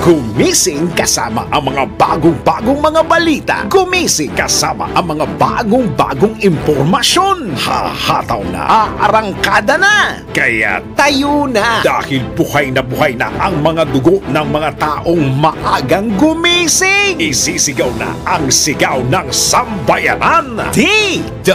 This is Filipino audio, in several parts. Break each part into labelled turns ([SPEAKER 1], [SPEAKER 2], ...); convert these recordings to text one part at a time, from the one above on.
[SPEAKER 1] Gumising kasama ang mga bagong-bagong mga balita. Gumising kasama ang mga bagong-bagong impormasyon. Hahataw na, aarangkada na. Kaya tayo na. Dahil buhay na ang mga dugo ng mga taong maagang gumising. Isisigaw na ang sigaw ng sambayanan. DWIZ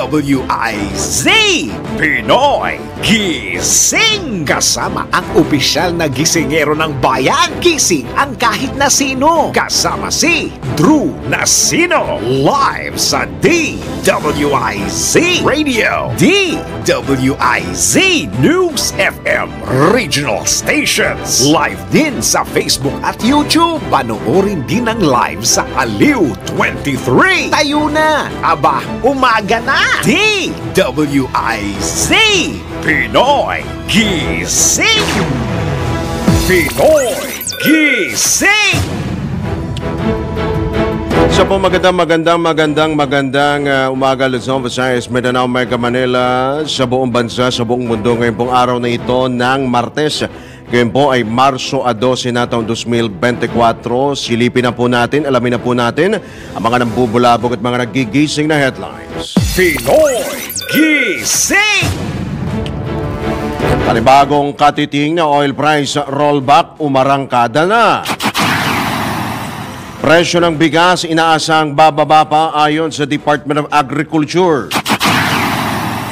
[SPEAKER 1] Pinoy Gising. Kasama ang opisyal na gisingero ng bayan. Gising ang kahit na sino. Kasama si Drew Nasino. Live sa DWIZ Radio, DWIZ News FM Regional Stations. Live din sa Facebook at YouTube. Panoorin din ang live sa Aliw 23. Tayo na. Aba, umaga na. DWIZ Pinoy Gising. Pinoy Gising!
[SPEAKER 2] Isa po magandang umaga Luzon, Visayas, Mindanao, Mega Manila, sa buong bansa, sa buong mundo. Ngayon pong araw na ito ng Martes. Ngayon po ay Marso 12 na taong 2024. Silipin na po natin, alamin na po natin ang mga nambubulabog at mga nagigising na headlines.
[SPEAKER 1] Pinoy Gising!
[SPEAKER 2] Panibagong katiting na oil price rollback, umarangkada na. Presyo ng bigas inaasang bababa pa ayon sa Department of Agriculture.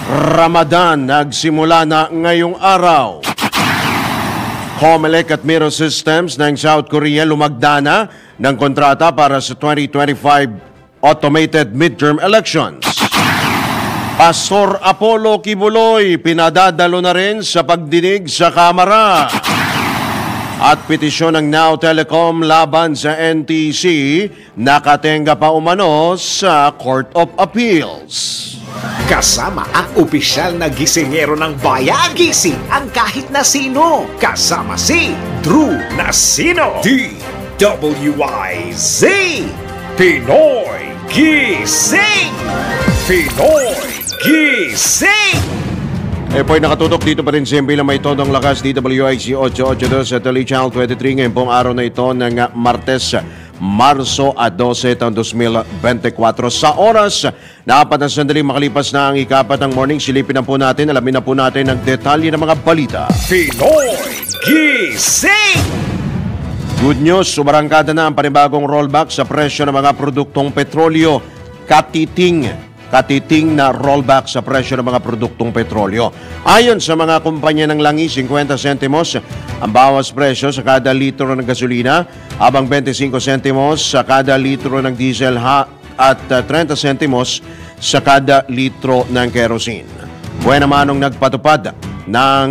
[SPEAKER 2] Ramadan nagsimula na ngayong araw. Comelec at Miro Systems ng South Korea lumagda na ng kontrata para sa 2025 automated midterm elections. Pastor Apollo Kibuloy pinadadalo na rin sa pagdinig sa Kamara. At petisyon ng Now Telecom laban sa NTC nakatenga pa umano sa Court of Appeals.
[SPEAKER 1] Kasama ang opisyal na gisingero ng bayan. Gising ang kahit na sino. Kasama si Drew Nasino. DWIZ Pinoy Gising. Pinoy Gising!
[SPEAKER 2] Po'y nakatutok dito pa rin siyempre na may todong lakas DWIC 882 sa Tele Channel 23 ngayon pong araw na ito ng Martes, Marso 12 taong 2024. Sa oras na 4 na sandali makalipas na ang ikapat ng morning, silipin na po natin, alamin na po natin ang detalye ng mga balita.
[SPEAKER 1] Pinoy Gising!
[SPEAKER 2] Good news, sumarangkada na ang panibagong rollback sa presyo ng mga produktong petrolyo. Katiting na rollback sa presyo ng mga produktong petrolyo. Ayon sa mga kumpanya ng langis, 50 sentimos ang bawas presyo sa kada litro ng gasolina, habang 25 sentimos sa kada litro ng diesel at 30 sentimos sa kada litro ng kerosene. Buena manong nagpatupad ng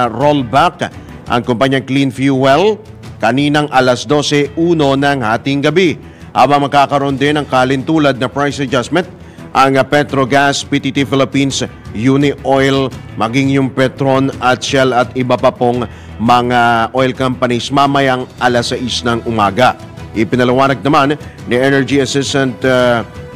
[SPEAKER 2] rollback ang kumpanyang Clean Fuel kaninang alas 12:01 ng hating gabi, habang magkakaroon din ng kalintulad na price adjustment ang Petrogas, PTT Philippines, Unioil, maging yung Petron at Shell at iba pa pong mga oil companies mamayang alas 6 ng umaga. Ipinaliwanag naman ni Energy Assistant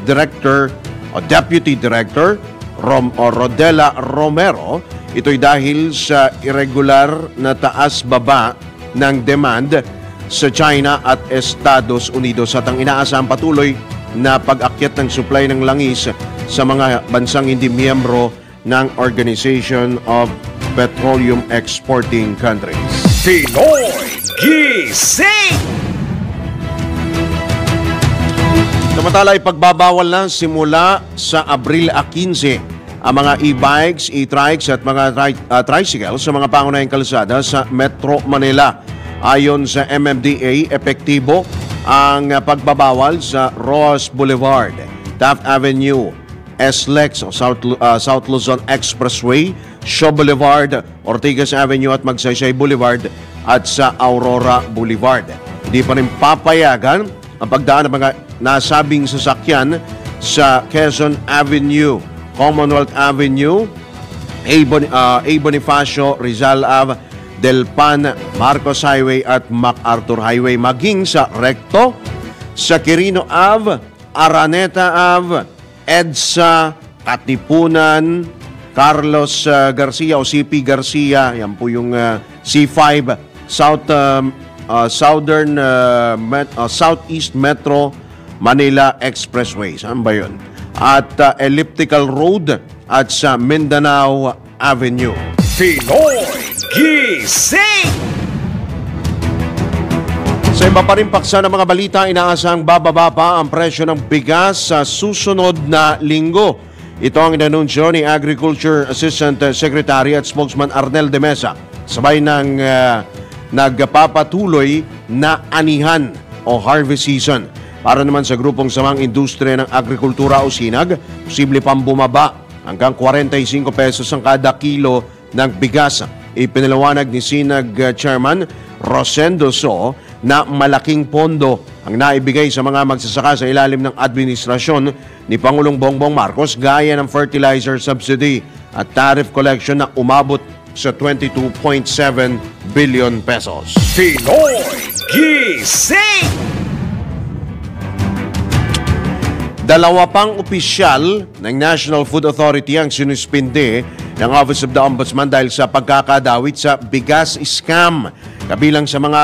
[SPEAKER 2] Director o Deputy Director Rodela Romero, ito'y dahil sa irregular na taas-baba ng demand sa China at Estados Unidos at ang inaasahang patuloy na pag-akyat ng supply ng langis sa mga bansang hindi miyembro ng Organization of Petroleum Exporting Countries.
[SPEAKER 1] Pinoy Gising!
[SPEAKER 2] Samantala ay pagbabawal na simula sa Abril 15 ang mga e-bikes, e-trikes at mga tricycles sa mga pangunahing kalsada sa Metro Manila. Ayon sa MMDA, epektibo ang pagbabawal sa Ross Boulevard, Taft Avenue, SLEX o South Luzon Expressway, Shaw Boulevard, Ortigas Avenue at Magsaysay Boulevard at sa Aurora Boulevard. Hindi pa rin papayagan ang pagdaan ng mga nasabing sasakyan sa Quezon Avenue, Commonwealth Avenue, A. Bonifacio, Rizal Ave, Del Pan, Marcos Highway at MacArthur Highway, maging sa Recto, sa Quirino Ave, Araneta Ave, EDSA, Katipunan, Carlos Garcia o CP Garcia, yan po yung C5, South Southeast Metro Manila Expressway. Saan ba yun? At Elliptical Road at sa Mindanao Avenue.
[SPEAKER 1] Pinoy Gising!
[SPEAKER 2] Sa iba pa rin paksa ng mga balita, inaasahang bababa pa ang presyo ng bigas sa susunod na linggo. Ito ang inanunsyo ni Agriculture Assistant Secretary at Spokesman Arnel de Mesa. Sabay ng nagpapatuloy na anihan o harvest season. Para naman sa grupong samang industriya ng agrikultura o SINAG, posible pang bumaba hanggang 45 pesos ang kada kilo ng bigas. Ipinaliwanag ni SINAG Chairman Rosendo So na malaking pondo ang naibigay sa mga magsasaka sa ilalim ng administrasyon ni Pangulong Bongbong Marcos gaya ng fertilizer subsidy at tariff collection na umabot sa 22.7 billion pesos.
[SPEAKER 1] Pinoy Gising!
[SPEAKER 2] Dalawa pang opisyal ng National Food Authority ang sinuspinde ng Office of the Ombudsman dahil sa pagkakadawit sa bigas scam. Kabilang sa mga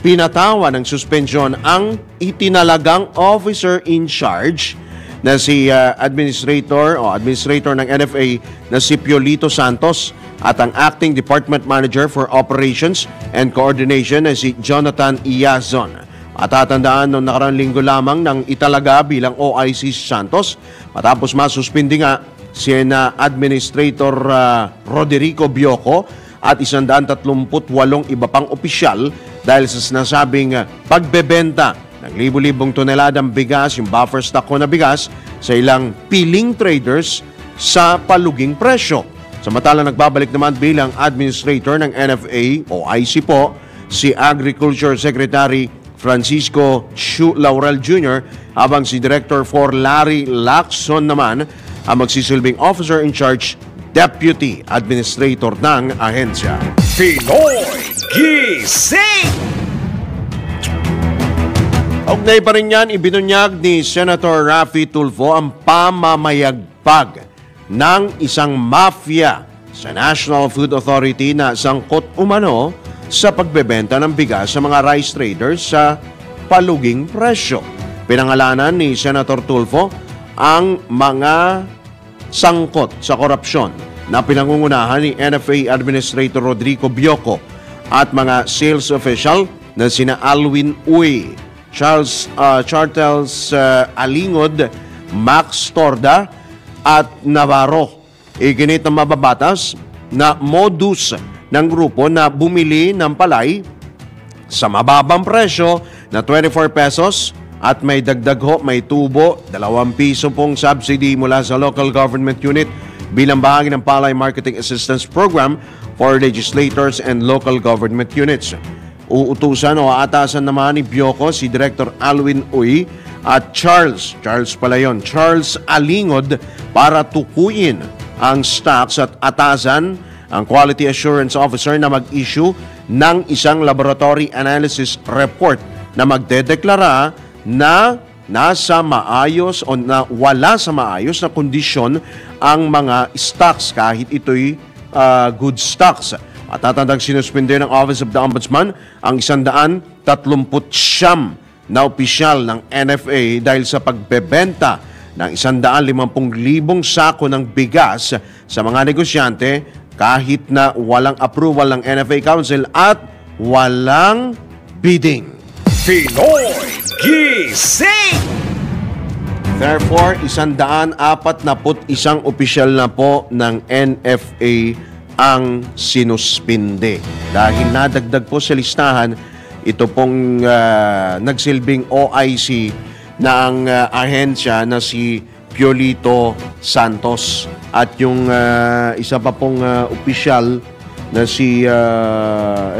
[SPEAKER 2] pinatawa ng suspensyon ang itinalagang officer in charge na si administrator ng NFA na si Piolito Santos at ang acting department manager for operations and coordination na si Jonathan Iazon. At tatandaan noong nakaraang linggo lamang ng italaga bilang OIC Santos matapos masuspindi nga si Administrator Roderico Bioco at 138 iba pang opisyal dahil sa sinasabing pagbebenta ng libu-libong toneladang bigas, yung buffer stock ko na bigas, sa ilang piling traders sa paluging presyo. Samantala nagbabalik naman bilang administrator ng NFA o IC po, si Agriculture Secretary Francisco Chu Laurel Jr. habang si Director for Larry Lacson naman ang magsisilbing officer in charge Deputy Administrator ng ahensya.
[SPEAKER 1] Pinoy Gising!
[SPEAKER 2] Kaugnay pa rin yan, ibinunyag ni Senator Raffy Tulfo ang pamamayagpag ng isang mafia sa National Food Authority na sangkot umano sa pagbebenta ng bigas sa mga rice traders sa paluging presyo. Pinangalanan ni Senator Tulfo ang mga sangkot sa korupsyon na pinangungunahan ni NFA Administrator Rodrigo Bioco at mga sales official na sina Alwin Uy, Charles Alingod, Max Torda at Navarro. Iginit ng mababatas na modus ng grupo na bumili ng palay sa mababang presyo na 24 pesos at may dagdag may tubo, 2 piso pong subsidy mula sa local government unit bilang bahagi ng Palay Marketing Assistance Program for legislators and local government units. Uutusan o aatasan naman ni Bioco si Director Alwin Uy at Charles Alingod para tukuyin ang stocks at atasan ang Quality Assurance Officer na mag-issue ng isang laboratory analysis report na magdedeklara na nasa maayos o na wala sa maayos na kondisyon ang mga stocks kahit ito'y good stocks. At tatandang sinuspinde ng Office of the Ombudsman ang 139 na opisyal ng NFA dahil sa pagbebenta ng 150,000 sako ng bigas sa mga negosyante kahit na walang approval ng NFA Council at walang bidding.
[SPEAKER 1] Pinoy Gising!
[SPEAKER 2] Therefore, 141 opisyal na po ng NFA ang sinuspinde. Dahil nadagdag po sa listahan, ito pong nagsilbing OIC na ang ahensya na si Piolito Santos. At yung isa pa pong opisyal na si,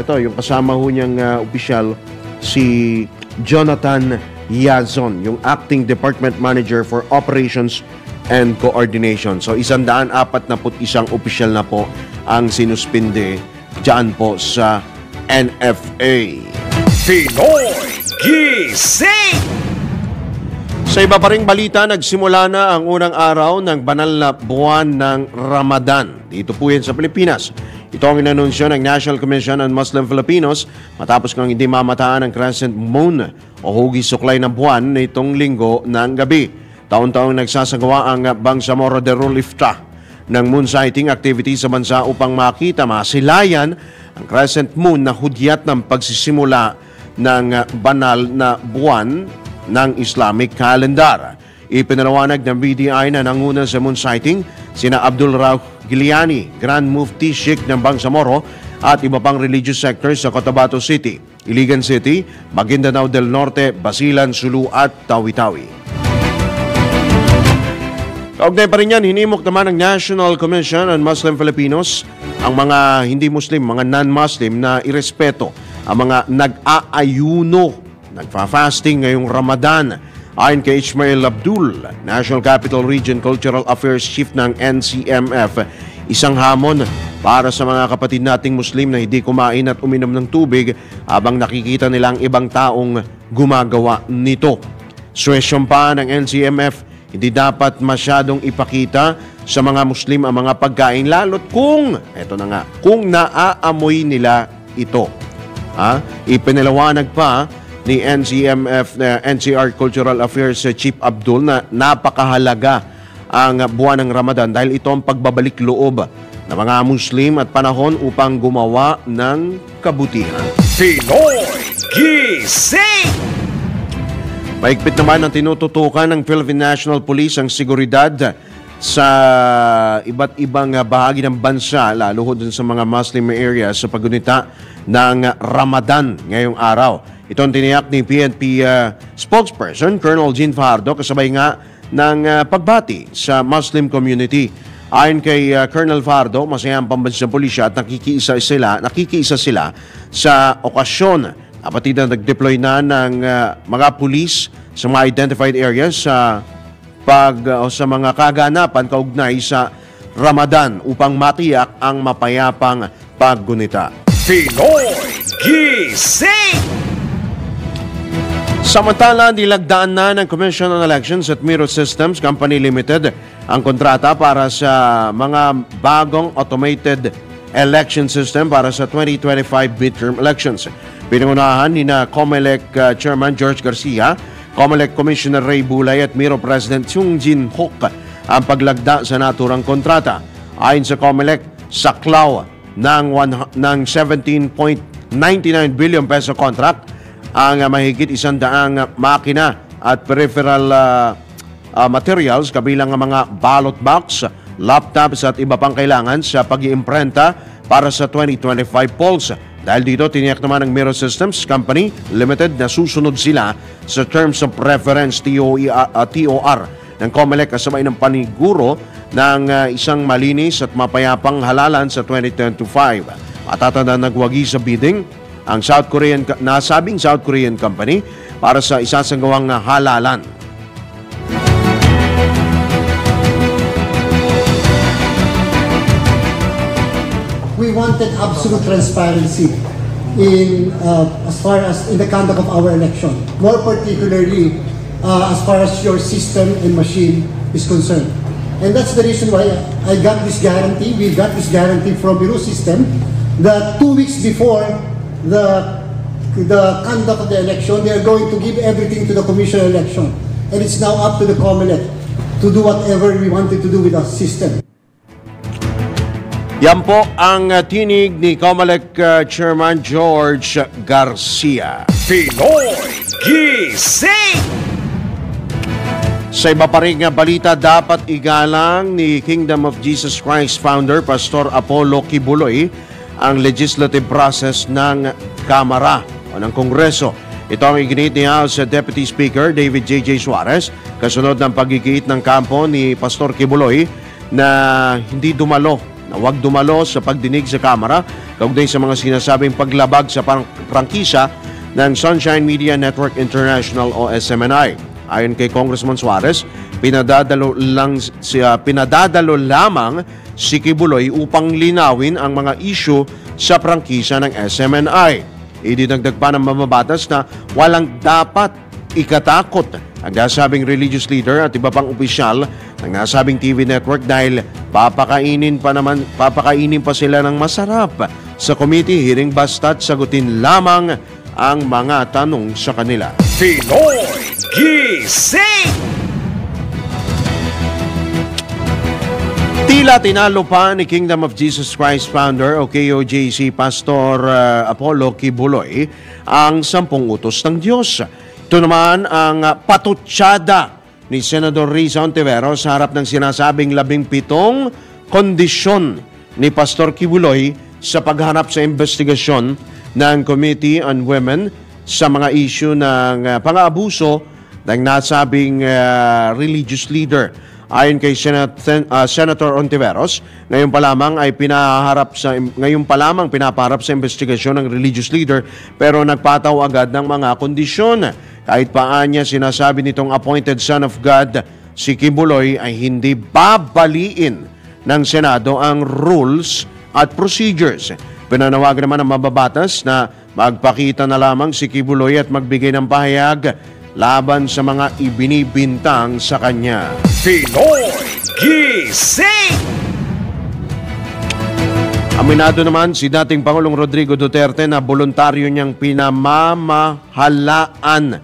[SPEAKER 2] yung kasama ho niyang opisyal, si Jonathan Iazon, yung Acting Department Manager for Operations and Coordination. So, 141 opisyal na po ang sinuspinde dyan po sa NFA.
[SPEAKER 1] Pinoy Gising!
[SPEAKER 2] Sa iba pa ring balita, nagsimula na ang unang araw ng banal na buwan ng Ramadan. Dito po yan sa Pilipinas. Ito ang inanunsyo ng National Commission on Muslim Filipinos matapos kang hindi mamataan ang crescent moon o hugis suklay ng buwan nitong linggo ng gabi. Taon-taong nagsasagawa ang Bangsamoro de Rolifta ng moon sighting activity sa bansa upang makita masilayan ang crescent moon na hudyat ng pagsisimula ng banal na buwan ng Islamic calendar. Ipinalawanag ng BDI na nanguna sa moon sighting sina Abdul Rauf Giliani, Grand Mufti Sheikh ng Bangsamoro at iba pang religious sectors sa Cotabato City, Iligan City, Maguindanao del Norte, Basilan, Sulu at Tawi-Tawi. Kaugnay pa rin yan, hinimok naman ng National Commission on Muslim Filipinos ang mga hindi Muslim, mga non-Muslim na irespeto ang mga nag-aayuno, nagfa-fasting ngayong Ramadan. Ayon kay Ismail Abdul, National Capital Region Cultural Affairs Chief ng NCMF, isang hamon para sa mga kapatid nating Muslim na hindi kumain at uminom ng tubig habang nakikita nilang ibang taong gumagawa nito. Suwesyon pa ng NCMF, hindi dapat masyadong ipakita sa mga Muslim ang mga pagkain lalo't kung, eto na nga, kung naaamoy nila ito. Ipinalawanag pa ni NCMF, NCR Cultural Affairs Chief Abdul na napakahalaga ang buwan ng Ramadan dahil ito ang pagbabalik loob ng mga Muslim at panahon upang gumawa ng kabutihan.
[SPEAKER 1] Pinoy Gising!
[SPEAKER 2] Mahigpit naman ang tinututukan ng Philippine National Police ang seguridad sa iba't ibang bahagi ng bansa, lalo dun sa mga Muslim areas sa paggunita ng Ramadan ngayong araw. Ito ang tiniyak ni PNP spokesperson Colonel Jean Fajardo kasabay nga ng pagbati sa Muslim community. Ayon kay Colonel Fajardo, masaya ang pambansang pulisya at nakikiisa sila sa okasyon. Kapatid na nag-deploy na ng mga pulis sa mga identified areas sa mga kaganapan kaugnay sa Ramadan upang matiyak ang mapayapang paggunita.
[SPEAKER 1] Pinoy Gising!
[SPEAKER 2] Samantala, nilagdaan na ng Commission on Elections at Miro Systems Company Limited ang kontrata para sa mga bagong automated election system para sa 2025 midterm elections. Pinangunahan ni na COMELEC Chairman George Garcia, COMELEC Commissioner Ray Bulay at Miro President Chung Jin Hook ang paglagda sa naturang kontrata. Ayon sa COMELEC, saklaw ng 17.99 billion peso contract ang mahigit 100 makina at peripheral materials kabilang ang mga ballot box, laptops at iba pang kailangan sa pag-iimprenta para sa 2025 polls. Dahil dito, tiniyak naman ng Miro Systems Company Limited na susunod sila sa Terms of Reference TOR ng COMELEC kasabay ng paniguro ng isang malinis at mapayapang halalan sa 2025. Matatanda nagwagi sa bidding ang nasabing South Korean company para sa isasagawang halalan.
[SPEAKER 3] We wanted absolute transparency in as far as in the conduct of our election, more particularly as far as your system and machine is concerned. And that's the reason why I got this guarantee. We got this guarantee from Bureau System that 2 weeks before the conduct of the election, they are going to give everything to the Commission on Election. And it's now up to the COMELEC to do whatever we wanted to do with our system.
[SPEAKER 2] Yan po ang tinig ni COMELEC Chairman George Garcia.
[SPEAKER 1] Pinoy Gising!
[SPEAKER 2] Sa iba pa rin balita, dapat igalang ni Kingdom of Jesus Christ founder Pastor Apollo Kibuloy ang legislative process ng Kamara o ng Kongreso. Ito ang iginit ni House Deputy Speaker David J.J. Suarez kasunod ng paggigiit ng kampo ni Pastor Kibuloy na huwag dumalo sa pagdinig sa Kamara kaugnay sa mga sinasabing paglabag sa prangkisa ng Sunshine Media Network International o SMNI. Ayon kay Congressman Suarez, pinadadalo lamang si Kibuloy upang linawin ang mga isyu sa prangkisa ng SMNI. Idinagdag pa ng mamabatas na walang dapat ikatakot ang nasabing religious leader at iba pang opisyal ng nasabing TV network dahil Papakainin pa sila ng masarap sa committee hearing basta't sagutin lamang ang mga tanong sa kanila.
[SPEAKER 1] Pinoy Gising!
[SPEAKER 2] Tila tinalo pa ni Kingdom of Jesus Christ founder o KOJC Pastor Apollo Kibuloy ang 10 utos ng Diyos. Ito naman ang patutsada ni Senador Risa Ontiveros sa harap ng sinasabing 17 kondisyon ni Pastor Kibuloy sa pagharap sa investigasyon ng Committee on Women sa mga issue ng pang-aabuso ng nasabing religious leader. Ayon kay Senator Ontiveros, ngayon pa lamang pinapaharap sa investigasyon ng religious leader pero nagpataw agad ng mga kondisyon. Kahit paano niya sinasabi nitong appointed son of God, si Kibuloy ay hindi babaliin ng Senado ang rules at procedures. Pinanawagan naman ng mababatas na magpakita na lamang si Kibuloy at magbigay ng pahayag laban sa mga ibinibintang sa kanya.
[SPEAKER 1] Pinoy Gising!
[SPEAKER 2] Aminado naman si dating Pangulong Rodrigo Duterte na voluntaryo niyang pinamahalaan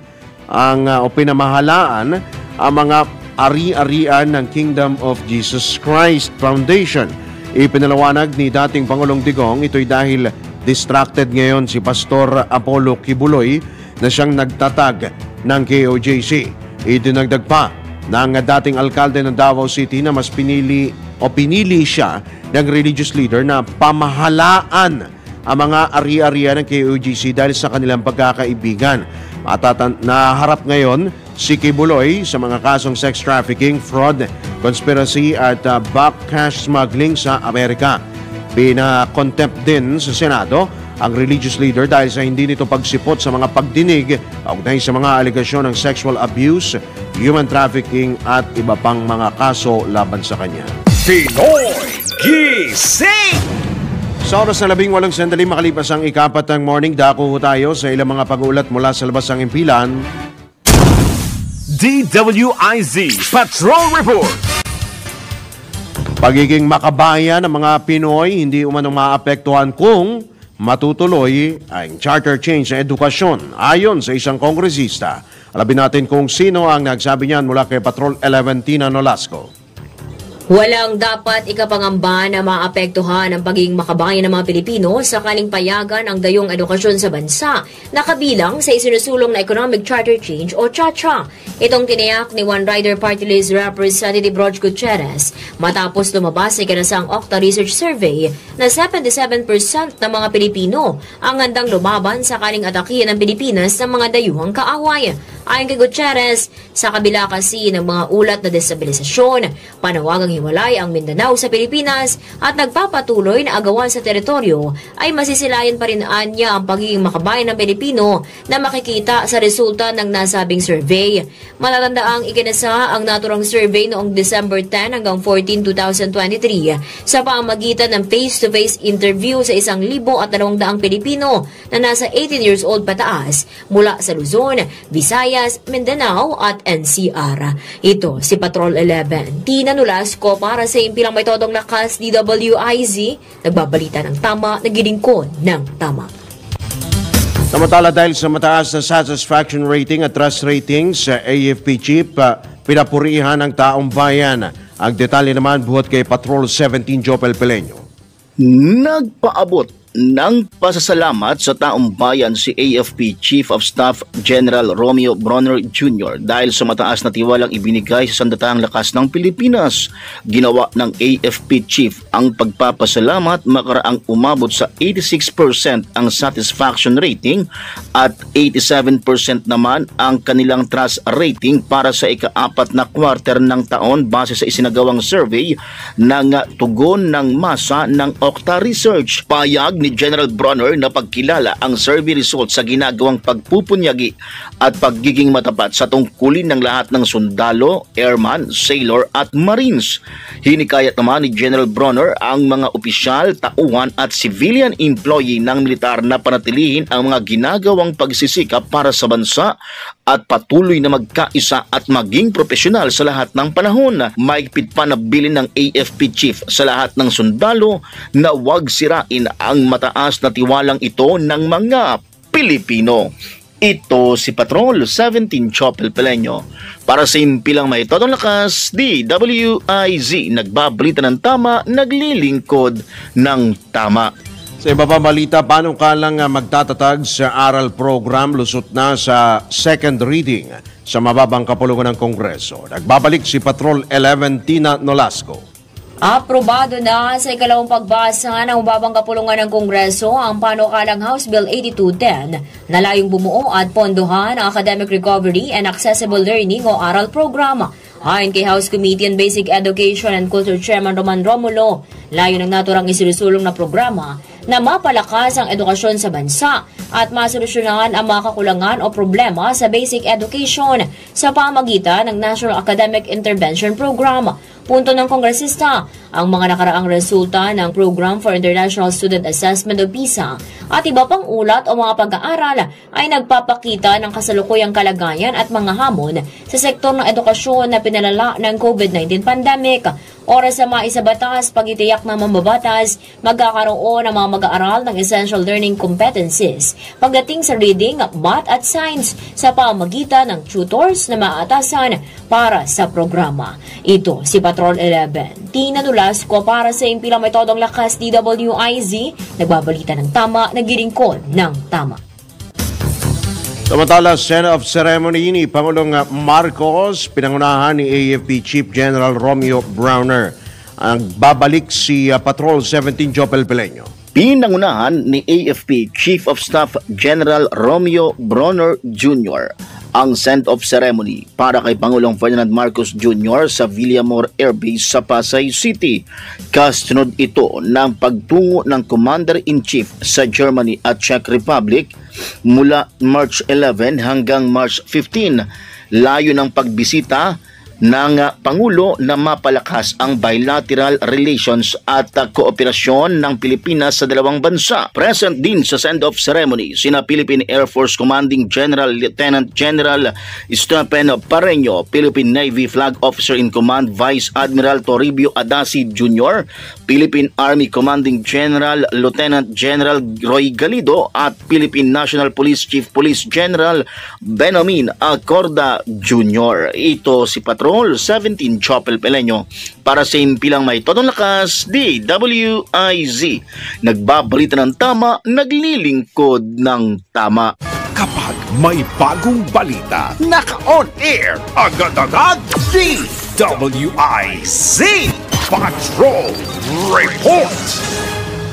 [SPEAKER 2] ang mga ari-arian ng Kingdom of Jesus Christ Foundation. Ipinalawanag ni dating Pangulong Digong ito'y dahil distracted ngayon si Pastor Apollo Kibuloy na siyang nagtatag ng KOJC. Idinagdag pa ng dating alkalde ng Davao City na mas pinili siya ng religious leader na pamahalaan ang mga ari-arian ng KOJC dahil sa kanilang pagkakaibigan. Naharap ngayon si Kibuloy sa mga kasong sex trafficking, fraud, conspiracy at back cash smuggling sa Amerika. Pina-contempt din sa Senado ang religious leader dahil sa hindi nito pagsipot sa mga pagdinig kaugnay sa mga alegasyon ng sexual abuse, human trafficking at iba pang mga kaso laban sa kanya.
[SPEAKER 1] Pinoy Gising!
[SPEAKER 2] Sa oras na 18 sandali makalipas ang ika-4 ng morning, dako tayo sa ilang mga pag-uulat mula sa labas ng impilan.
[SPEAKER 1] DWIZ Patrol Report.
[SPEAKER 2] Pagiging makabayan ng mga Pinoy hindi umanong maapektuhan kung matutuloy ang charter change sa edukasyon ayon sa isang kongresista. Alamin natin kung sino ang nagsabi niyan mula kay Patrol 11 Tina Nolasco.
[SPEAKER 4] Walang dapat ikapangamba na maapektuhan ang pagiging makabayan ng mga Pilipino sa kaning payagan ang dayong edukasyon sa bansa na kabilang sa isinusulong na Economic Charter Change o CHACHA. Itong tiniyak ni One Rider Party List Representative Rog Gutierrez matapos lumabas sa ikanasang Octa Research Survey na 77% ng mga Pilipino ang handang lumaban sa kaning atakihan ng Pilipinas ng mga dayuhang kaaway. Ayon kay Gutierrez, sa kabila kasi ng mga ulat na destabilisasyon, panawagang hiwalay ang Mindanao sa Pilipinas at nagpapatuloy na agawan sa teritoryo, ay masisilayan pa rin niya ang pagiging makabayan ng Pilipino na makikita sa resulta ng nasabing survey. Matatandaang ikinasa ang naturang survey noong December 10 hanggang 14, 2023 sa pamamagitan ng face-to-face interview sa 1,200 Pilipino na nasa 18 years old pataas mula sa Luzon, Visayas, Mindanao at NCR. Ito si Patrol 11 Tina Nolasco para sa impilang may todong lakas DWIZ, nagbabalita ng tama, naglilingkod ng tama.
[SPEAKER 2] Samantala dahil sa mataas na satisfaction rating at trust ratings sa AFP Chief, pinapurihan ng taong bayan. Ang detalye naman buhat kay Patrol 17 Jopel Peleño.
[SPEAKER 5] Nagpaabot ng pasasalamat sa taong bayan si AFP Chief of Staff General Romeo Bronner Jr. dahil sa mataas na tiwalang ibinigay sa sandatahang lakas ng Pilipinas. Ginawa ng AFP Chief ang pagpapasalamat makaraang umabot sa 86% ang satisfaction rating at 87% naman ang kanilang trust rating para sa ika-4 na quarter ng taon base sa isinagawang survey ng tugon ng masa ng Octa Research. Payag ni General Bronner na pagkilala ang survey results sa ginagawang pagpupunyagi at pagiging matapat sa tungkulin ng lahat ng sundalo, airman, sailor at marines. Hinikayat naman ni General Bronner ang mga opisyal, tauhan at civilian employee ng militar na panatilihin ang mga ginagawang pagsisikap para sa bansa at patuloy na magkaisa at maging profesional sa lahat ng panahon. Maigpit pa na bilin ng AFP Chief sa lahat ng sundalo na huwag sirain ang mataas na tiwalang ito ng mga Pilipino. Ito si Patrol 17 Chopel Peleño. Para sa impilang may totong lakas, DWIZ, nagbabalita ng tama, naglilingkod ng tama.
[SPEAKER 2] Sa iba pa balita, panukalang magtatatag sa aral program lusot na sa second reading sa mababang kapulungan ng Kongreso. Nagbabalik si Patrol 11 Tina Nolasco.
[SPEAKER 4] Aprobado na sa ikalawang pagbasa ng mababang kapulungan ng Kongreso ang panukalang House Bill 8210 na layong bumuo at pondohan ang Academic Recovery and Accessible Learning o ARAL program. Ayon kay House Committee on Basic Education and Culture Chairman Roman Romulo, layo ng naturang isinusulong na programa na mapalakas ang edukasyon sa bansa at masolusyonan ang mga kakulangan o problema sa basic education sa pamagitan ng National Academic Intervention Program. Punto ng kongresista, ang mga nakaraang resulta ng Program for International Student Assessment o PISA at iba pang ulat o mga pag-aaral ay nagpapakita ng kasalukuyang kalagayan at mga hamon sa sektor ng edukasyon na pinalala ng COVID-19 pandemic. Oras sa maisabatas, pag-itiyak ng mambabatas, magkakaroon ng mga mag-aaral ng essential learning competencies pagdating sa reading, math at science sa pamagitan ng tutors na maaatasan para sa programa. Ito si Patrol 11, Tina Nolasco para sa impilang may todong lakas DWIZ, nagbabalita ng tama, naglilingkod ng tama.
[SPEAKER 2] Samantala, Senate of Ceremony ni Pangulong Marcos, pinangunahan ni AFP Chief General Romeo Browner. Ang babalik si Patrol 17 Chopel Peleño.
[SPEAKER 5] Pinangunahan ni AFP Chief of Staff General Romeo Browner Jr. ang send-off ceremony para kay Pangulong Ferdinand Marcos Jr. sa Villamor Air Base sa Pasay City. Kasunod ito ng pagtungo ng Commander-in-Chief sa Germany at Czech Republic mula March 11 hanggang March 15. Layo ng pagbisita ng Pangulo na mapalakas ang bilateral relations at kooperasyon ng Pilipinas sa dalawang bansa. Present din sa send-off ceremony sina Philippine Air Force Commanding General Lieutenant General Stephen Pareño, Philippine Navy Flag Officer in Command Vice Admiral Toribio Adasi Jr., Philippine Army Commanding General Lieutenant General Roy Galido at Philippine National Police Chief Police General Benomin Acorda Jr. Ito si Patrol 17 Chopel Peleño para sa impilang may todong lakas DWIZ, nagbabalita ng tama, naglilingkod ng tama.
[SPEAKER 1] Kapag may bagong balita, naka-on air, agad-agad DWIZ Patrol Report.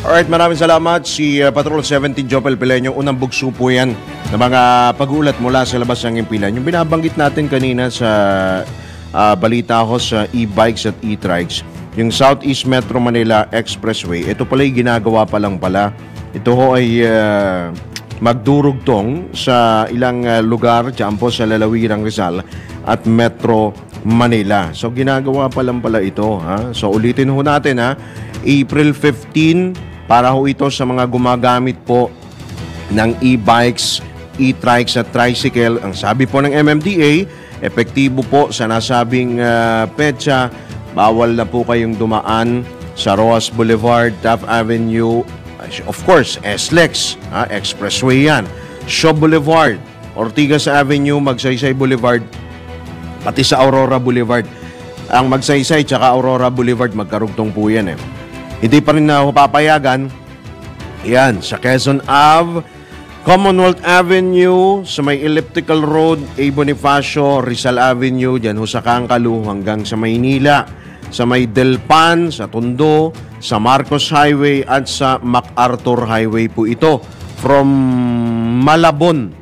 [SPEAKER 2] Alright, maraming salamat si Patrol 17 Chopel Peleño. Unang bugso po yan ng mga pag-ulat mula sa labas ng impilan. Yung binabanggit natin kanina sa balita ko sa e-bikes at e-trikes, yung Southeast Metro Manila Expressway, ito pala yung ginagawa pa lang pala. Ito ho ay magdurugtong sa ilang lugar dyan po sa Lalawirang Rizal at Metro Manila. So ginagawa pa lang pala ito. Ha? So ulitin ho natin, ha? April 15 para ho ito sa mga gumagamit po ng e-bikes, e-trikes at tricycle. Ang sabi po ng MMDA, epektibo po sa nasabing petsa. Bawal na po kayong dumaan sa Roas Boulevard, Taft Avenue, of course, SLEX, Expressway yan, Shaw Boulevard, Ortigas Avenue, Magsaysay Boulevard, pati sa Aurora Boulevard. Ang Magsaysay tsaka Aurora Boulevard, magkarugtong po yan. Hindi pa rin na papayagan yan sa Quezon Ave, Commonwealth Avenue, sa may Elliptical Road, A. Bonifacio, Rizal Avenue, dyan ho sa Kangkalu hanggang sa Maynila, sa may Delpan, sa Tondo, sa Marcos Highway at sa MacArthur Highway po ito. From Malabon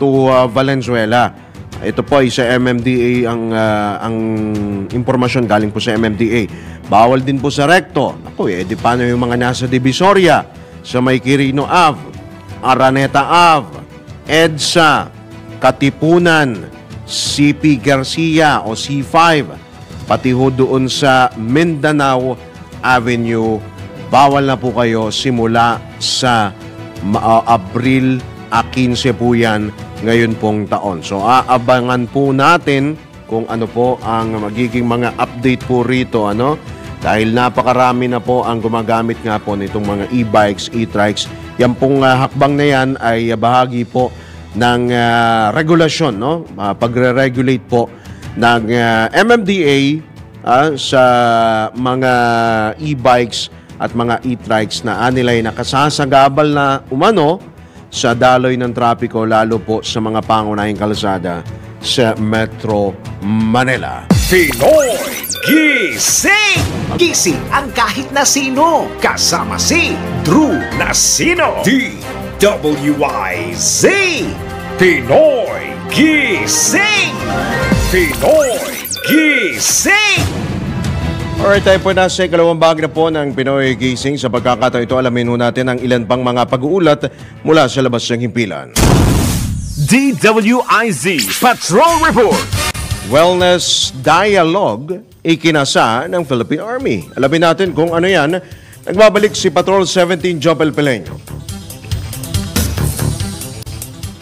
[SPEAKER 2] to Valenzuela. Ito po ay sa MMDA ang impormasyon galing po sa MMDA. Bawal din po sa Recto. Ako di paano yung mga nasa Divisoria, sa may Quirino Ave, Araneta Ave, EDSA, Katipunan, CP Garcia o C5, pati ho doon sa Mindanao Avenue. Bawal na po kayo simula sa Abril 15 po yan ngayon pong taon. So aabangan po natin kung ano po ang magiging mga update po rito, ano? Dahil napakarami na po ang gumagamit nga po nitong mga e-bikes, e-trikes. Yan pong hakbang na yan ay bahagi po ng regulasyon, no? Pagre-regulate po ng MMDA sa mga e-bikes at mga e-trikes na anilay nakasasagabal na umano sa daloy ng trapiko, lalo po sa mga pangunahing kalsada sa Metro Manila.
[SPEAKER 1] Pinoy Gising! Gising ang kahit na sino. Kasama si Drew Nasino. DWIZ. Pinoy Gising! Pinoy Gising!
[SPEAKER 2] Alright, tayo po nasa ikalawang bahagi na po ng Pinoy Gising. Sa pagkakataon ito, alamin ho natin ang ilan pang mga pag-uulat mula sa labas ng himpilan.
[SPEAKER 1] DWIZ Patrol Report.
[SPEAKER 2] Wellness Dialogue ikinasa ng Philippine Army. Alamin natin kung ano yan. Nagbabalik si Patrol 17 Jopel Peleño.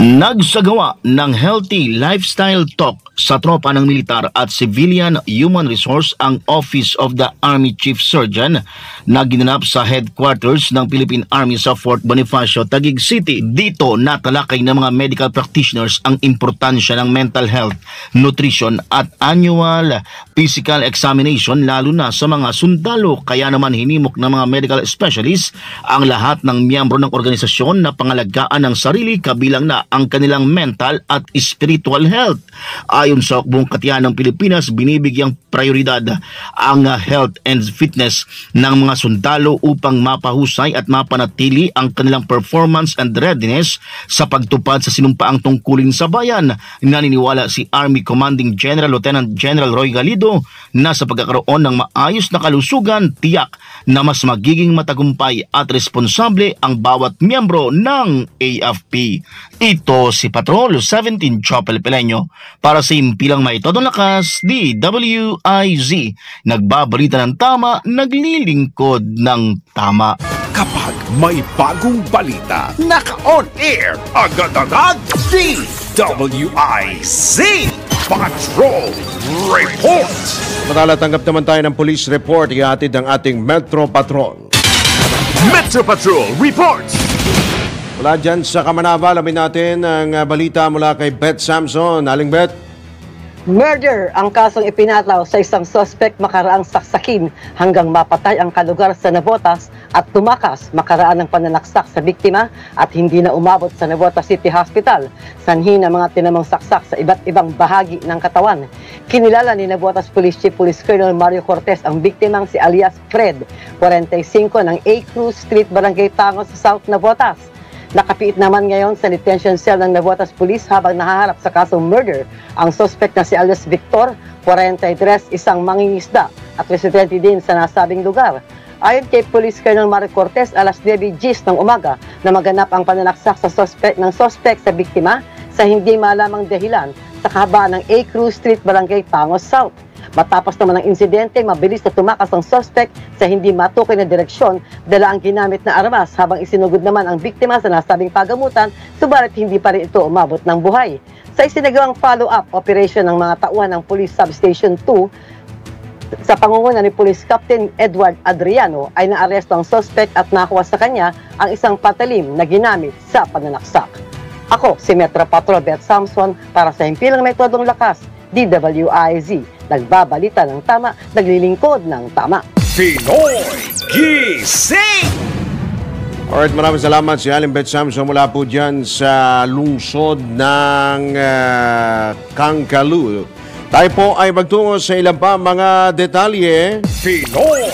[SPEAKER 5] Nagsagawa ng Healthy Lifestyle Talk sa tropa ng militar at civilian human resource ang Office of the Army Chief Surgeon na ginanap sa headquarters ng Philippine Army sa Fort Bonifacio, Taguig City. Dito natalakay ng mga medical practitioners ang importansya ng mental health, nutrition at annual physical examination lalo na sa mga sundalo. Kaya naman hinimok ng mga medical specialists ang lahat ng miyembro ng organisasyon na pangalagaan ng sarili kabilang na ang kanilang mental at spiritual health. Ayon sa buong katiyan ng Pilipinas, binibigyang prioridad ang health and fitness ng mga sundalo upang mapahusay at mapanatili ang kanilang performance and readiness sa pagtupad sa sinumpaang tungkulin sa bayan. Naniniwala si Army Commanding General Lieutenant General Roy Galido na sa pagkakaroon ng maayos na kalusugan, tiyak na mas magiging matagumpay at responsable ang bawat miyembro ng AFP. Ito si Patrol 17 Jopel Peleño para sa Impilang May Todong Lakas, DWIZ. Nagbabalita ng tama, naglilingkod ng tama.
[SPEAKER 1] Kapag may bagong balita, naka-on air, agad-agad, DWIZ Patrol Report.
[SPEAKER 2] Matala, tanggap naman tayo ng police report. Ihatid ang ating Metro Patrol.
[SPEAKER 1] Metro Patrol Report.
[SPEAKER 2] Mula dyan sa Kamanava, alamin natin ang balita mula kay Beth Samson. Aling Beth?
[SPEAKER 6] Murder ang kasong ipinataw sa isang suspect makaraang saksakin hanggang mapatay ang kalugar sa Navotas at tumakas makaraan ng pananaksak sa biktima at hindi na umabot sa Navotas City Hospital. Sanhi ng mga tinamang saksak sa iba't ibang bahagi ng katawan. Kinilala ni Navotas Police Chief Police Colonel Mario Cortez ang biktimang si alias Fred, 45 ng A. Cruz Street, Barangay Tangos sa South Navotas. Nakapiit naman ngayon sa detention cell ng Navotas Police habang nahaharap sa kasong murder ang suspect na si alias Victor, 43, isang mangingisda at residente din sa nasabing lugar. Ayon kay Police Colonel Mario Cortez, alas 9 ng umaga na maganap ang pananaksak sa suspect sa biktima sa hindi malamang dahilan sa kahabaan ng A. Cruz Street, Barangay Tangos South. Matapos naman ang insidente, mabilis na tumakas ang suspect sa hindi matukoy na direksyon, dala ang ginamit na armas habang isinugod naman ang biktima sa nasabing pagamutan, subalit hindi pa rin ito umabot ng buhay. Sa isinagawang follow-up operation ng mga tauhan ng Police Substation 2, sa pangunguna ni Police Captain Edward Adriano ay naaresto ang suspect at nakuha sa kanya ang isang patalim na ginamit sa pananaksak. Ako, si Metro Patrol Beth Samson para sa Himpilang May Todong Lakas, DWIZ. Nagbabalita ng tama, naglilingkod ng tama.
[SPEAKER 1] Pinoy Gising!
[SPEAKER 2] Alright, maraming salamat si Aling Beth Samson mula po dyan sa lungsod ng Kangkalu. Tayo po ay magtungo sa ilang pa mga detalye.
[SPEAKER 1] Pinoy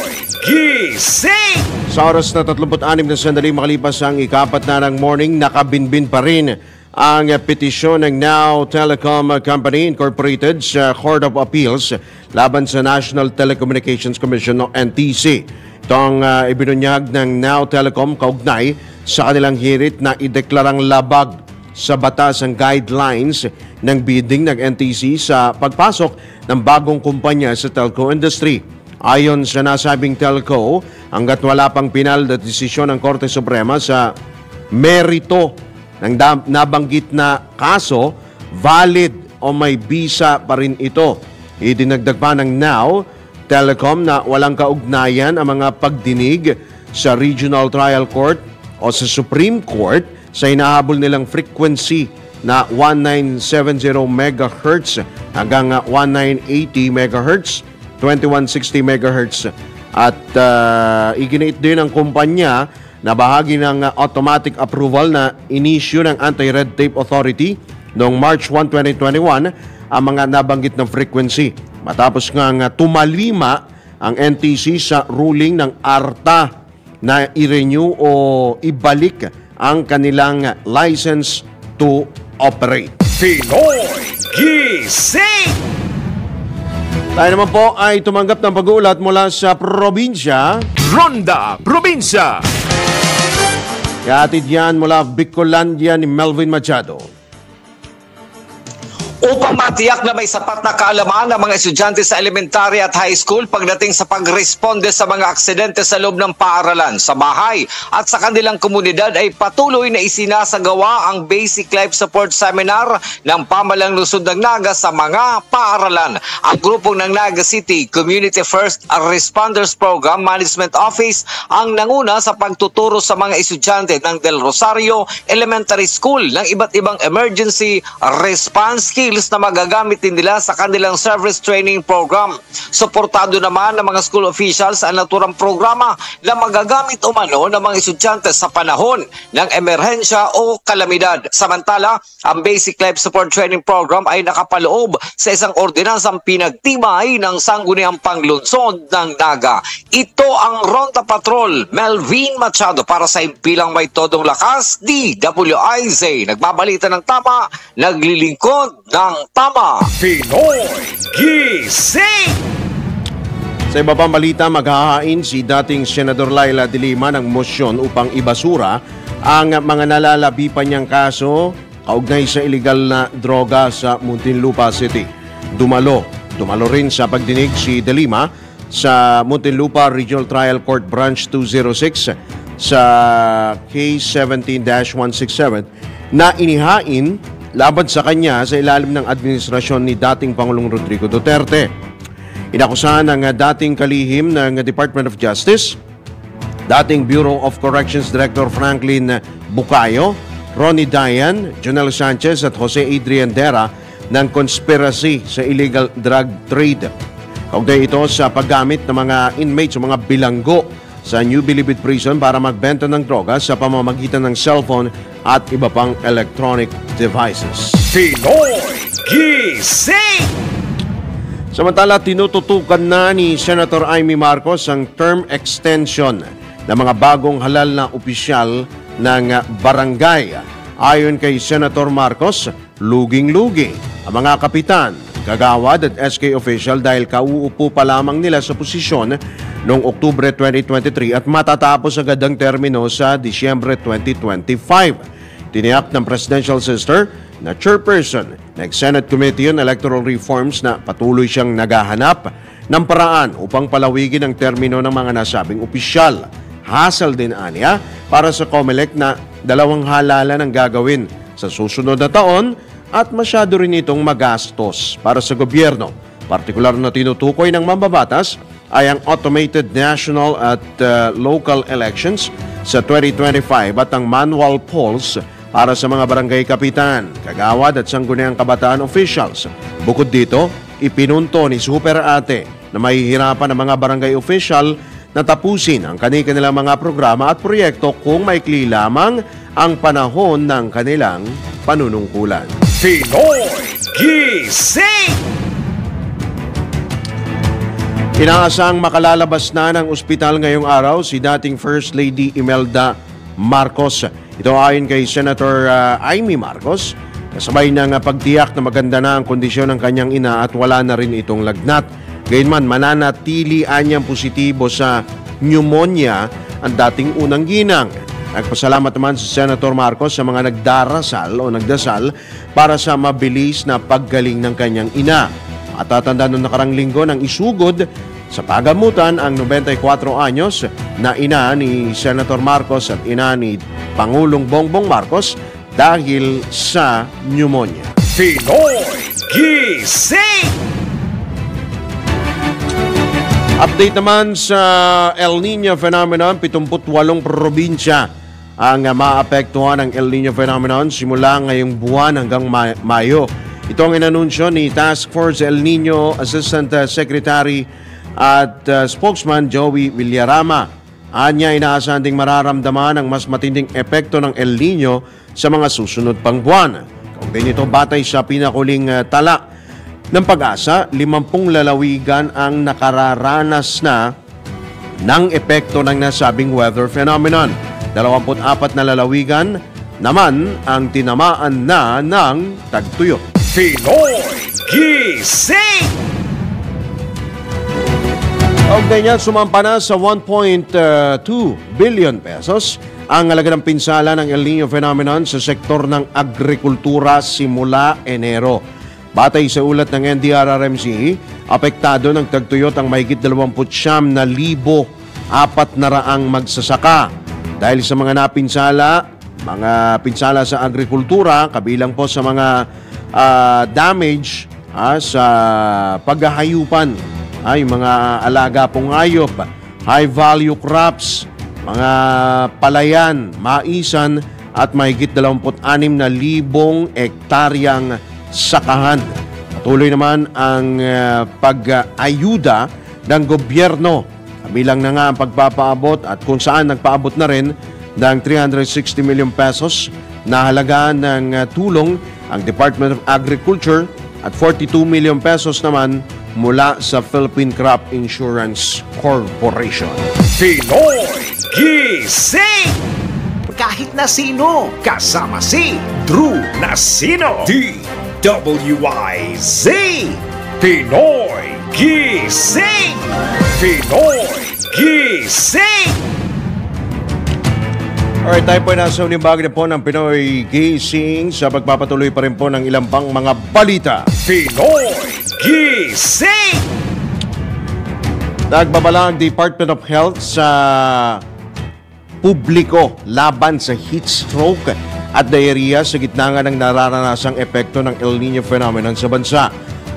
[SPEAKER 1] Gising!
[SPEAKER 2] Sa oras na 36 na sandali makalipas ang ikapat na ng morning, nakabinbin pa rin ang petisyon ng Now Telecom Company Incorporated sa Court of Appeals laban sa National Telecommunications Commission o NTC. Ito ang ibinunyag ng Now Telecom kaugnay sa kanilang hirit na ideklarang labag sa batas ang guidelines ng bidding ng NTC sa pagpasok ng bagong kumpanya sa telco industry. Ayon sa nasabing telco, hanggat wala pang pinal na desisyon ng Korte Suprema sa merito ng nabanggit na kaso valid o may bisa pa rin ito. Idinagdag pa ng Now Telecom na walang kaugnayan ang mga pagdinig sa Regional Trial Court o sa Supreme Court sa hinahabol nilang frequency na 1970 MHz hanggang 1980 MHz, 2160 MHz. At iginit din ng kumpanya na bahagi ng automatic approval na inisyu ng Anti-Red Tape Authority noong March 1, 2021 ang mga nabanggit ng frequency. Matapos nga tumalima ang NTC sa ruling ng ARTA na i-renew o ibalik ang kanilang license to operate.
[SPEAKER 1] Pinoy Gising!
[SPEAKER 2] Tayo naman po ay tumanggap ng pag-uulat mula sa probinsya.
[SPEAKER 1] Ronda Probinsya.
[SPEAKER 2] Kaatid yan mula Bicolandia ni Melvin Machado.
[SPEAKER 7] Upang matiyak na may sapat na kaalaman ng mga estudyante sa elementary at high school pagdating sa pagresponde sa mga aksidente sa loob ng paaralan, sa bahay at sa kanilang komunidad ay patuloy na isinasagawa ang Basic Life Support Seminar ng Pamahalang Lungsod ng Naga sa mga paaralan. Ang grupong ng Naga City Community First Responders Program Management Office ang nanguna sa pagtuturo sa mga estudyante ng Del Rosario Elementary School ng iba't ibang emergency response skills na magagamit din nila sa kanilang service training program. Suportado naman ng mga school officials ang naturang programa na magagamit umano ng mga estudyante sa panahon ng emerhensya o kalamidad. Samantala, ang Basic Life Support Training Program ay nakapaloob sa isang ordinansang pinagtibay ng Sangguniang Panglunsod ng Naga. Ito ang Ronda Patrol, Melvin Machado para sa Impilang May Todong Lakas, DWIZ. Nagbabalita ng tama, naglilingkod ng tama.
[SPEAKER 1] Pinoy Gising!
[SPEAKER 2] Sa iba pang balita, maghahain si dating Senador Laila de Lima ng mosyon upang ibasura ang mga nalalabi pa niyang kaso kaugnay sa iligal na droga sa Muntinlupa City. Dumalo rin sa pagdinig si de Lima sa Muntinlupa Regional Trial Court Branch 206 sa Case 17-167 na inihain laban sa kanya sa ilalim ng administrasyon ni dating Pangulong Rodrigo Duterte. Inakusahan ng dating kalihim ng Department of Justice, dating Bureau of Corrections Director Franklin Bucayo, Ronnie Dayan, Jonel Sanchez at Jose Adrian Dera ng conspiracy sa illegal drug trade. Kaugnay ito sa paggamit ng mga inmates o mga bilanggo sa New Bilibid Prison para magbenta ng droga sa pamamagitan ng cellphone at iba pang electronic devices.
[SPEAKER 1] Pinoy Gising!
[SPEAKER 2] Samantala, tinututukan na ni Senator Amy Marcos ang term extension ng mga bagong halal na opisyal ng barangay. Ayon kay Senator Marcos, luging-lugi ang mga kapitan, kagawad at SK official dahil kauupo pa lamang nila sa posisyon noong Oktubre 2023 at matatapos agad ang termino sa Disyembre 2025. Tiniyak ng Presidential Sister na chairperson ng Senate Committee on Electoral Reforms na patuloy siyang naghahanap ng paraan upang palawigin ang termino ng mga nasabing opisyal. Hassle din aniya para sa COMELEC na dalawang halalan ang gagawin sa susunod na taon at masyado rin itong magastos para sa gobyerno. Partikular na tinutukoy ng mambabatas ay ang automated national at local elections sa 2025 at ang manual polls para sa mga barangay kapitan, kagawad at sangguniang kabataan officials. Bukod dito, ipinunto ni Super Ate na mahihirapan ang mga barangay official na tapusin ang kanilang mga programa at proyekto kung maikli lamang ang panahon ng kanilang panunungkulan.
[SPEAKER 1] Pinoy Gising!
[SPEAKER 2] Inaasang makalalabas na ng ospital ngayong araw si dating First Lady Imelda Marcos. Ito ayon kay Senator Amy Marcos, kasabay ng pagtiyak na maganda na ang kondisyon ng kanyang ina at wala na rin itong lagnat. Gayunman, mananatili anyang positibo sa pneumonia ang dating unang ginang. Nagpasalamat naman si Senator Marcos sa mga nagdasal para sa mabilis na paggaling ng kanyang ina. At tatanda noong nakarang linggo nang isugod sa pagamutan ang 94 anyos na ina ni Senator Marcos at ina ni Pangulong Bongbong Marcos dahil sa pneumonia.
[SPEAKER 1] Pinoy Gising!
[SPEAKER 2] Update naman sa El Nino phenomenon, 78 probinsya ang maapektuhan ng El Nino phenomenon simula ngayong buwan hanggang Mayo. Ito ang inanunsyo ni Task Force El Nino Assistant Secretary at spokesman Joey Villarama. Anya, inaasahan ding mararamdaman ang mas matinding epekto ng El Nino sa mga susunod pang buwan. Kung ito batay sa pinakuling tala ng Pag-asa, 50 lalawigan ang nakararanas na ng epekto ng nasabing weather phenomenon. 24 na lalawigan naman ang tinamaan na ng tagtuyot.
[SPEAKER 1] Pinoy Gising!
[SPEAKER 2] Kaugnay niya, sumampa na sa 1.2 billion pesos ang halaga ng pinsala ng El Nino phenomenon sa sektor ng agrikultura simula Enero. Batay sa ulat ng NDRRMC, apektado ng tagtuyot ang mahigit 29,400 magsasaka. Dahil sa mga pinsala sa agrikultura, kabilang po sa mga damage sa paghahayupan, ay mga alaga pong hayop, high value crops, mga palayan, maisan at mahigit 26,000 ektaryang sakahan. Patuloy naman ang pag-ayuda ng gobyerno. Kabilang na nga ang pagpapaabot at kung saan nagpaabot na rin ng 360 million pesos na halaga ng tulong ang Department of Agriculture at 42 million pesos naman mula sa Philippine Crop Insurance Corporation.
[SPEAKER 1] Pinoy Gising! Kahit na sino, kasama si Drew Nasino. DWIZ Pinoy Gising! Pinoy Gising!
[SPEAKER 2] Alright, tayo po nasa unibag na po ng Pinoy Gising sa pagpapatuloy pa rin po ng ilang pang mga balita.
[SPEAKER 1] Pinoy Gising!
[SPEAKER 2] Nagbabala ang Department of Health sa publiko laban sa heat stroke at diarrhea sa gitna nga ng nararanasang epekto ng El Nino phenomenon sa bansa.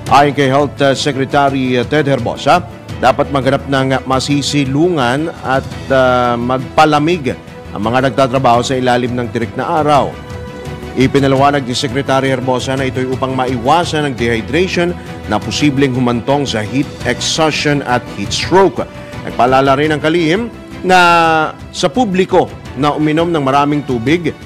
[SPEAKER 2] Ayon kay Health Secretary Ted Herbosa, dapat maghanap ng masisilungan at magpalamig ang mga nagtatrabaho sa ilalim ng tirik na araw. Ipinaliwanag ni Secretary Herbosa na ito'y upang maiwasan ang dehydration na posibleng humantong sa heat exhaustion at heat stroke. Nagpaalala rin ang kalihim na sa publiko na uminom ng maraming tubig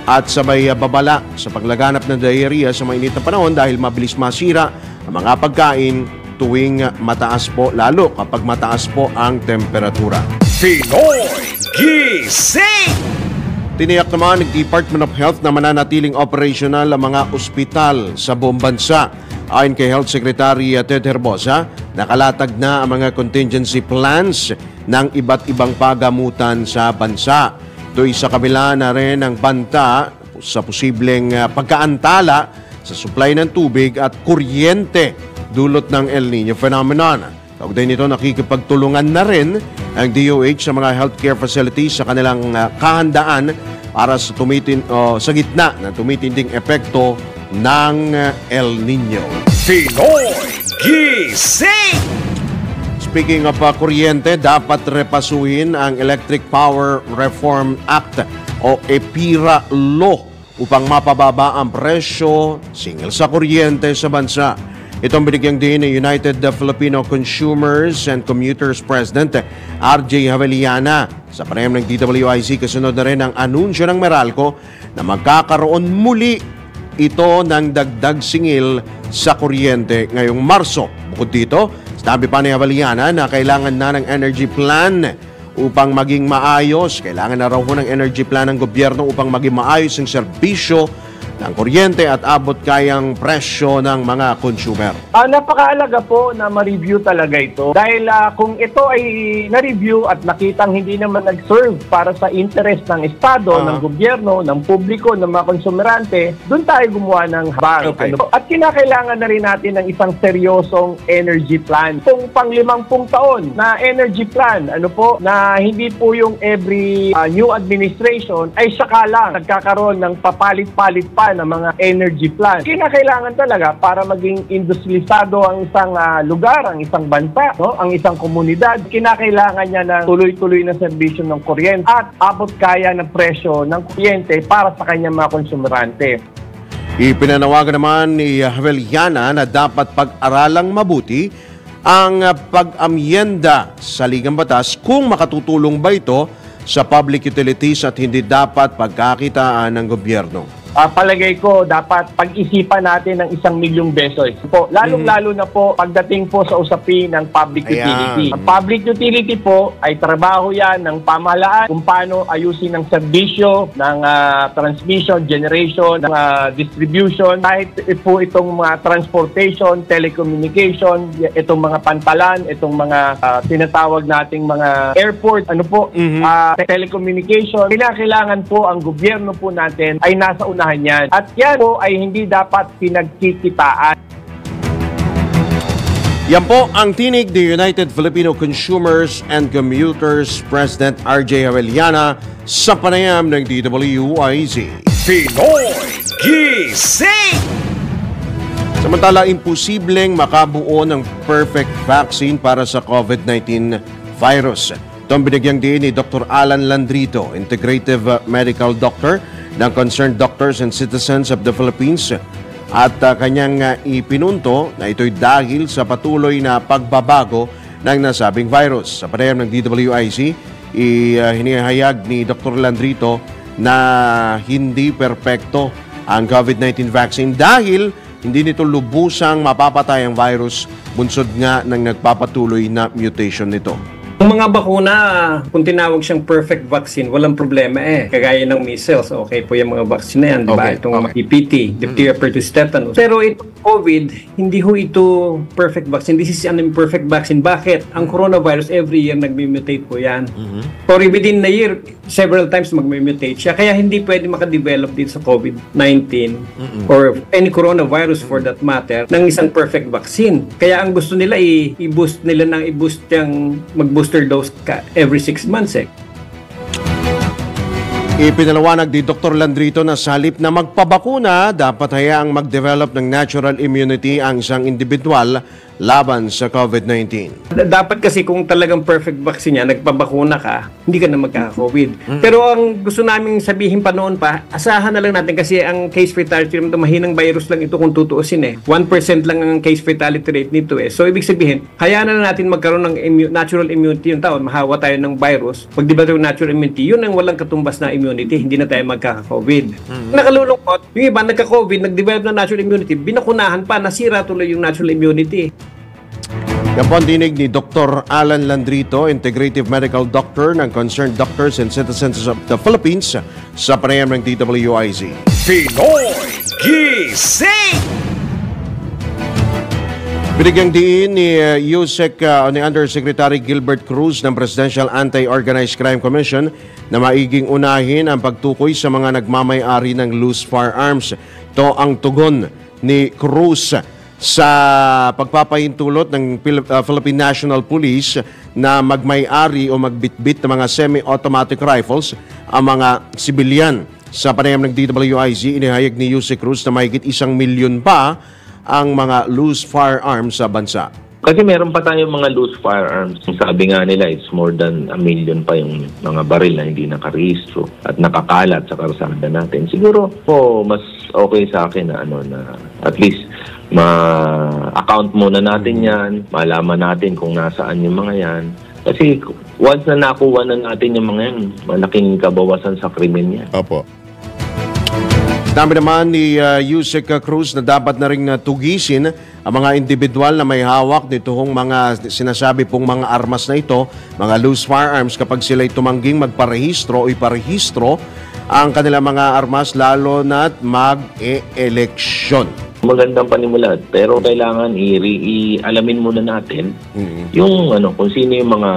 [SPEAKER 2] at sabay babala sa paglaganap ng diarrhea sa mainit na panahon dahil mabilis masira ang mga pagkain tuwing mataas po, lalo kapag mataas po ang temperatura.
[SPEAKER 1] Pinoy Gising!
[SPEAKER 2] Tiniyak naman ng Department of Health na mananatiling operational ang mga ospital sa buong bansa. Ayon kay Health Secretary Ted Herbosa, nakalatag na ang mga contingency plans ng iba't ibang pagamutan sa bansa. Ito'y sa kabila na rin ang banta sa posibleng pagkaantala sa supply ng tubig at kuryente dulot ng El Nino phenomenon. Kaugnay nito, nakikipagtulungan na rin ang DOH sa mga healthcare facilities sa kanilang kahandaan para sa gitna ng tumitinding epekto ng El Nino.
[SPEAKER 1] Pinoy Gising!
[SPEAKER 2] Speaking of kuryente, dapat repasuhin ang Electric Power Reform Act o EPIRA Law upang mapababa ang presyo singil sa kuryente sa bansa. Itong binigyang din ni United Filipino Consumers and Commuters President RJ Javeliana sa panayam ng DWIZ. Kasunod na rin ang anunsyo ng Meralco na magkakaroon muli ito ng dagdag singil sa kuryente ngayong Marso. Bukod dito, sabi pa ni Javeliana na kailangan na ng energy plan upang maging maayos. Kailangan na raw ng energy plan ng gobyerno upang maging maayos ang serbisyo ng kuryente at abot kayang presyo ng mga consumer.
[SPEAKER 8] Napakaalaga po na ma-review talaga ito dahil kung ito ay na-review at nakitang hindi naman nag-serve para sa interest ng Estado, ng gobyerno, ng publiko, ng mga konsumerante, doon tayo gumawa ng habang.
[SPEAKER 2] Okay.
[SPEAKER 8] At kinakailangan na rin natin ng isang seryosong energy plan. Kung pang 50 taon na energy plan, na hindi po yung every new administration ay saka lang nagkakaroon ng papalit-palit pa ng mga energy plan. Kinakailangan talaga para maging industrialisado ang isang lugar, ang isang bansa, ang isang komunidad. Kinakailangan niya ng tuloy-tuloy na serbisyo ng kuryente at abot kaya ng presyo ng kuryente para sa kanyang mga konsumerante.
[SPEAKER 2] Ipinanawagan naman ni Javeliana na dapat pag-aralang mabuti ang pag-amyenda sa Ligang Batas kung makatutulong ba ito sa public utilities at hindi dapat pagkakitaan ng gobyerno.
[SPEAKER 8] Palagay ko dapat pag-isipan natin ng 1 milyong pesos. Lalong-lalo na po pagdating po sa usapin ng public utility. Ang public utility po ay trabaho yan ng pamahalaan kung paano ayusin ang serbisyo ng transmission, generation, ng distribution, kahit po itong mga transportation, telecommunication, itong mga pantalan, itong mga tinatawag nating mga airport, telecommunication. Kailangan po ang gobyerno po natin ay nasa unahan yan. At yan po ay hindi dapat pinagkikitaan.
[SPEAKER 2] Yan po ang tinig ni United Filipino Consumers and Commuters President RJ Javeliana sa panayam ng DWIZ.
[SPEAKER 1] Pinoy Gising!
[SPEAKER 2] Samantala, imposibleng makabuo ng perfect vaccine para sa COVID-19 virus. Ito ang binigyang diin ni Dr. Alan Landrito, Integrative Medical Doctor ng Concerned Doctors and Citizens of the Philippines, at kanyang ipinunto na ito'y dahil sa patuloy na pagbabago ng nasabing virus. Sa panayam ng DWIC, hinihayag ni Dr. Landrito na hindi perpekto ang COVID-19 vaccine dahil hindi nito lubusang mapapatay ang virus, bunsod nga ng nagpapatuloy na mutation nito.
[SPEAKER 9] Ang mga bakuna, kung tinawag siyang perfect vaccine, walang problema Kagaya ng measles, okay po yung mga vaccine na yan, di ba? Itong PPT, diphtheria, pertussis, tetanus. Pero itong COVID, hindi ho ito perfect vaccine. This is an imperfect vaccine. Bakit? Ang coronavirus, every year nagme-mutate po yan. Or within a year, several times magme-mutate siya. Kaya hindi pwede makadevelop dito sa COVID-19 or any coronavirus for that matter ng isang perfect vaccine. Kaya ang gusto nila, i-boost yung mag-booster dose every 6 months
[SPEAKER 2] Ipinalawanag ni Dr. Landrito na sa halip na magpabakuna, dapat hayaang mag-develop ng natural immunity ang isang individual laban sa COVID-19.
[SPEAKER 9] Dapat kasi kung talagang perfect vaccine niya, nagpabakuna ka, hindi ka na magkaka-COVID. Pero ang gusto naming sabihin pa noon pa, asahan na lang natin kasi ang case fatality rate, mahinang virus lang ito kung tutuusin 1% lang ang case fatality rate nito So ibig sabihin, hayaan na natin magkaroon ng natural immunity yung taon, mahawa tayo ng virus, mag-develop ng natural immunity, yun ang walang katumbas na immunity, hindi na tayo magkaka-COVID. Nakalulungkot, yung iba nagka-COVID, nag-develop ng natural immunity, binakunahan pa, nasira tuloy yung natural immunity.
[SPEAKER 2] Yan po ang dinig ni Dr. Alan Landrito, Integrative Medical Doctor ng Concerned Doctors and Citizens of the Philippines sa panayam ng DWIZ.
[SPEAKER 1] Pinoy Gising!
[SPEAKER 2] Binigyang diin ni ni Undersecretary Gilbert Cruz ng Presidential Anti-Organized Crime Commission na maiging unahin ang pagtukoy sa mga nagmamay-ari ng loose firearms. Ito ang tugon ni Cruz sa pagpapahintulot ng Philippine National Police na magmay-ari o magbitbit ng mga semi-automatic rifles ang mga sibilyan. Sa panayam ng DWIZ, inihayag ni Yuse Cruz na mahigit 1 milyon pa ang mga loose firearms sa bansa.
[SPEAKER 10] Kasi meron pa tayong mga loose firearms. Sabi nga nila, it's more than 1 million pa yung mga baril na hindi nakarehistro at nakakalat sa karsada natin. Siguro po mas okay sa akin na na at least ma-account muna natin yan, malaman natin kung nasaan yung mga yan. Kasi once na nakuha na natin yung mga yan, malaking kabawasan sa krimen yan.
[SPEAKER 2] Opo. Sabi naman ni Yusek Cruz na dapat na rin tugisin ang mga individual na may hawak nitong mga sinasabi pong mga armas na ito, mga loose firearms, kapag sila'y tumangging magparehistro o iparehistro ang kanilang mga armas lalo na't mag-e-eleksyon.
[SPEAKER 10] Magandang panimula, pero kailangan alamin muna natin yung kung sino yung mga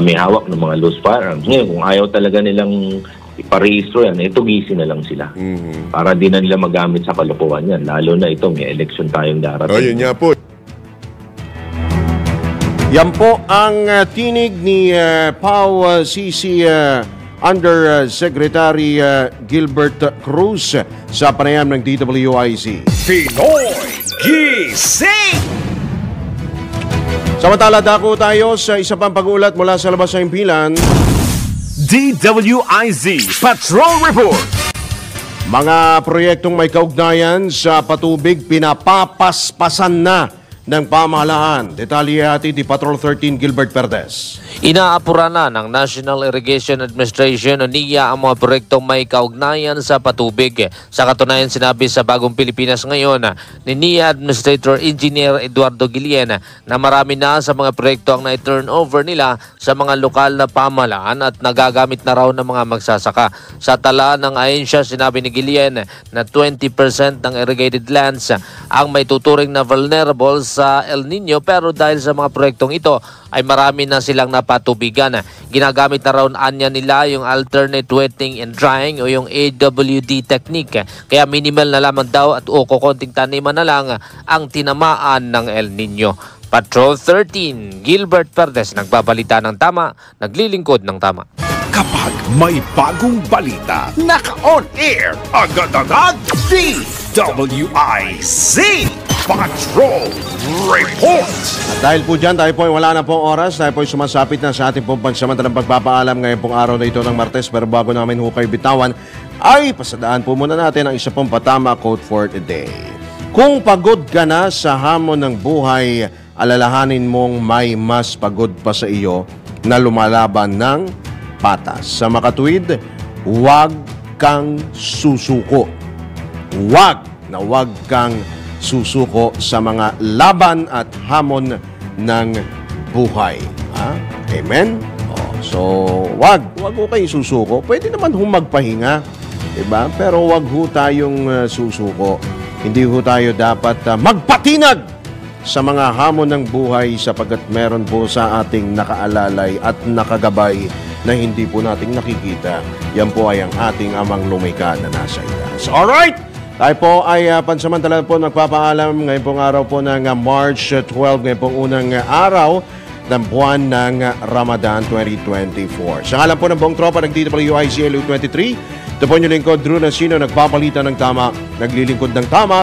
[SPEAKER 10] may hawak ng mga loose firearms. Ngayon, kung ayaw talaga nilang iparehistro yan, tugisin na lang sila. Para di na nila magamit sa kalokohan yan. Lalo na ito, may election tayong darating.
[SPEAKER 2] Yun nga po. Yan po ang tinig ni Pau CC Undersecretary Gilbert Cruz sa panayam ng DWIC.
[SPEAKER 1] Pinoy Gising!
[SPEAKER 2] Samantala, dako tayo sa isa pang pag-ulat mula sa labas ng impilan.
[SPEAKER 1] DWIZ Patrol Report.
[SPEAKER 2] Mga proyektong may kaugnayan sa patubig pinapapaspasan na ng pamahalaan. Detalye hati di Patrol 13 Gilbert Perdes.
[SPEAKER 11] Inaapura na ng National Irrigation Administration o NIA ang mga proyektong may kaugnayan sa patubig. Sa katunayan, sinabi sa Bagong Pilipinas ngayon ni NIA Administrator Engineer Eduardo Guillen na marami na sa mga proyekto ang na-turn over nila sa mga lokal na pamahalaan at nagagamit na raw ng mga magsasaka. Sa tala ng ahensya, sinabi ni Guillen na 20% ng irrigated lands ang may tuturing na vulnerable sa El Nino, pero dahil sa mga proyektong ito ay marami na silang napatubigan. Ginagamit na raw anya nila yung alternate wetting and drying o yung AWD technique. Kaya minimal na lamang daw at kukunting taniman na lang ang tinamaan ng El Nino. Patrol 13, Gilbert Perdes, nagbabalita ng tama, naglilingkod ng tama.
[SPEAKER 1] Kapag may bagong balita, naka-on air, agad-agad, DWIZ Patrol Report.
[SPEAKER 2] At dahil po dyan, tayo po ay wala na pong oras. Tayo po ay sumasapit na sa ating pong pansamantalang pagpapaalam ngayon pong araw na ito ng Martes. Pero bago namin hukay bitawan, ay pasadaan po muna natin ang isa pong patama quote for today. Kung pagod ka na sa hamon ng buhay, alalahanin mong may mas pagod pa sa iyo na lumalaban ng patas. Sa makatuwid, huwag kang susuko. Huwag kang susuko sa mga laban at hamon ng buhay. Amen? So, wag ho kayong susuko. Pwede naman magpahinga, diba? Pero wag ho tayong susuko. Hindi ho tayo dapat magpatinag sa mga hamon ng buhay sapagkat meron po sa ating nakaalalay at nakagabay na hindi po nating nakikita. Yan po ay ang ating amang lumikha na nasa itaas. Alright! Tayo po ay pansamantala po nagpapaalam ngayon pong araw po ng March 12, ngayon pong unang araw ng buwan ng Ramadan 2024. Sa ngalan po ng buong tropa ng DWIC LU23, ito po yung lingkod, Drew Nasino, nagpapalitan ng tama, naglilingkod ng tama.